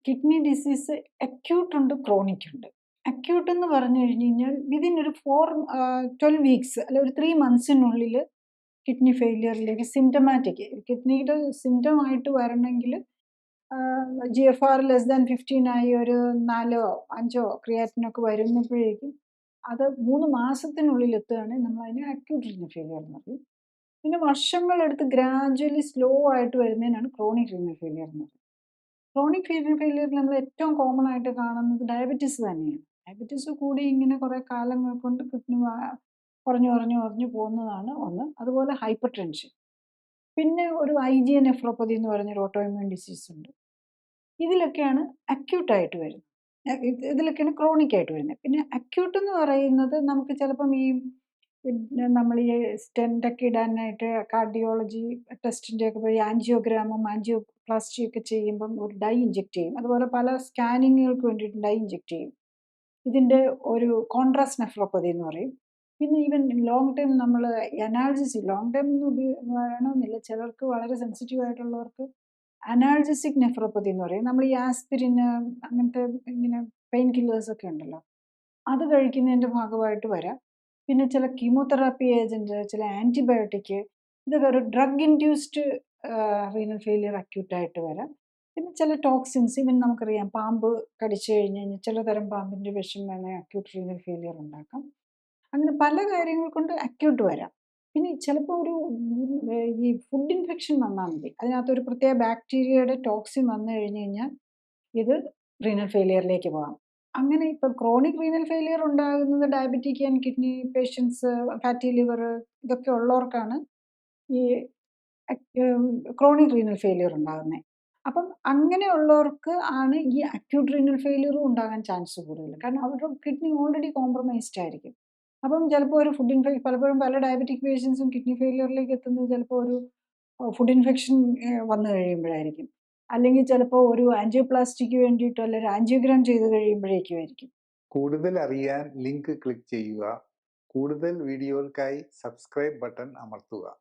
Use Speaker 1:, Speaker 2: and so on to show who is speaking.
Speaker 1: Kidney disease acute ഉണ്ട്, chronic ഉണ്ട്. Acute എന്ന് പറഞ്ഞു കഴിഞ്ഞാൽ വിതിൻ ഒരു 12 വീക്സ് അല്ലെ ഒരു 3 മന്ത്സിനുള്ളിൽ കിഡ്നി ഫെയിലിയറിലേക്ക് സിംറ്റമാറ്റിക് കിഡ്നിയുടെ സിംറ്റം ആയിട്ട് വരണമെങ്കിൽ GFR ലെസ് ദാൻ 15 ആയി ഒരു 4ഓ 5ഓ ക്രിയാറ്റിനൊക്കെ വരുന്നപ്പോഴേക്കും അത് 3 മാസത്തിനുള്ളിൽ എത്തുകയാണെങ്കിൽ നമ്മൾ അതിനെ അക്യൂട്ട് റിനൽ ഫെയിലിയർ എന്ന് പറയും. പിന്നെ വർഷങ്ങളെടുത്ത് ഗ്രാജ്വലി സ്ലോ ആയിട്ട് വരുന്നതിനാണ് ക്രോണിക് റിനൽ ഫെയിലിയർ എന്ന് പറയുന്നത്. ക്രോണിക് റിനൽ ഫെയിലിയറിൽ നമ്മൾ ഏറ്റവും കോമൺ ആയിട്ട് കാണുന്നത് ഡയബറ്റീസ് തന്നെയാണ്. ഡയബറ്റീസ് കൂടി ഇങ്ങനെ കുറേ കാലങ്ങൾ കൊണ്ട് കിഡ്നി കുറഞ്ഞു പോകുന്നതാണ് ഒന്ന്. അതുപോലെ ഹൈപ്പർ ടെൻഷൻ. പിന്നെ ഒരു IgA നെഫ്രോപ്പതി എന്ന് പറഞ്ഞൊരു ഓട്ടോഇമ്യൂൺ ഡിസീസ് ഉണ്ട്. ഇതിലൊക്കെയാണ് അക്യൂട്ടായിട്ട് വരുന്നത്. ഇതിലൊക്കെയാണ് ക്രോണിക് ആയിട്ട് വരുന്നത്. പിന്നെ അക്യൂട്ട് എന്ന് പറയുന്നത് നമുക്ക് ചിലപ്പം നമ്മൾ ഈ സ്റ്റെൻറ്റൊക്കെ ഇടാനായിട്ട് കാർഡിയോളജി ടെസ്റ്റിൻ്റെ ഒക്കെ പോയി ആൻജിയോഗ്രാമും ആൻജിയോപ്ലാസ്റ്റിയും ഒക്കെ ചെയ്യുമ്പം ഒരു ഡൈ ഇഞ്ചെക്ട് ചെയ്യും. അതുപോലെ പല സ്കാനിങ്ങുകൾക്ക് വേണ്ടിയിട്ട് ഡൈ ഇഞ്ചെക്ട് ചെയ്യും. ഇതിൻ്റെ ഒരു കോൺട്രാസ്റ്റ് നെഫ്രോപ്പതി എന്ന് പറയും. പിന്നെ ഈവൻ ലോങ് ടൈം നമ്മൾ അനാൾജസിക് ലോങ് ടൈം ഒന്നും വേണമെന്നില്ല, ചിലർക്ക് വളരെ സെൻസിറ്റീവ് ആയിട്ടുള്ളവർക്ക് അനാൾജസിക് നെഫ്രോപ്പതി എന്ന് പറയും. നമ്മൾ ഈ ആസ്പിരിന് അങ്ങനത്തെ ഇങ്ങനെ പെയിൻ കില്ലേഴ്സ് ഒക്കെ ഉണ്ടല്ലോ, അത് കഴിക്കുന്നതിൻ്റെ ഭാഗമായിട്ട് വരാം. പിന്നെ ചില കീമോതെറാപ്പി ഏജൻറ്റ്, ചില ആൻറ്റിബയോട്ടിക്, ഇതൊക്കെ ഒരു ഡ്രഗ് ഇൻഡ്യൂസ്ഡ് റീനൽ ഫെയിലിയർ അക്യൂട്ടായിട്ട് വരാം. പിന്നെ ചില ടോക്സിൻസ്, ഇവൻ നമുക്കറിയാം പാമ്പ് കടിച്ചു കഴിഞ്ഞ് കഴിഞ്ഞാൽ ചിലതരം പാമ്പിൻ്റെ വിഷം വേണേൽ അക്യൂട്ട് റീനൽ ഫെയിലിയർ ഉണ്ടാക്കാം. അങ്ങനെ പല കാര്യങ്ങൾ കൊണ്ട് അക്യൂട്ട് വരാം. പിന്നെ ചിലപ്പോൾ ഈ ഫുഡ് ഇൻഫെക്ഷൻ വന്നാൽ മതി, അതിനകത്തൊരു പ്രത്യേക ബാക്ടീരിയയുടെ ടോക്സിൻ വന്നു കഴിഞ്ഞ് കഴിഞ്ഞാൽ ഇത് റീനൽ ഫെയിലിയറിലേക്ക് പോകാം. അങ്ങനെ ഇപ്പം ക്രോണിക് റീനൽ ഫെയിലിയർ ഉണ്ടാകുന്നത് diabetic and kidney patients, fatty liver ഇതൊക്കെ ഉള്ളവർക്കാണ് ഈ ക്രോണിക് റീനൽ ഫെയിലിയർ ഉണ്ടാകുന്നത്. അപ്പം അങ്ങനെയുള്ളവർക്ക് ആണ് ഈ അക്യൂട്ട് റീനൽ ഫെയിലിയറും ഉണ്ടാകാൻ ചാൻസ് കൂടുതൽ. കാരണം അവരുടെ കിഡ്നി ഓൾറെഡി കോംപ്രമൈസ്ഡ് ആയിരിക്കും. അപ്പം ചിലപ്പോൾ ഒരു ഫുഡ് ഇൻഫെക്ഷൻ, പലപ്പോഴും പല ഡയബറ്റിക് പേഷ്യൻസും കിഡ്നി ഫെയിലിയറിലേക്ക് എത്തുന്നത് ചിലപ്പോൾ ഒരു ഫുഡ് ഇൻഫെക്ഷൻ വന്നു കഴിയുമ്പോഴായിരിക്കും. അല്ലെങ്കിൽ ചിലപ്പോൾ ഒരു ആൻജിയോപ്ലാസ്റ്റിക്ക് വേണ്ടിയിട്ടോ അല്ലെങ്കിൽ ആൻജിയോഗ്രാം ചെയ്ത് കഴിയുമ്പോഴേക്കുമായിരിക്കും.
Speaker 2: കൂടുതൽ അറിയാൻ ലിങ്ക് ക്ലിക്ക് ചെയ്യുക. കൂടുതൽ വീഡിയോകൾക്കായി സബ്സ്ക്രൈബ് ബട്ടൺ അമർത്തുക.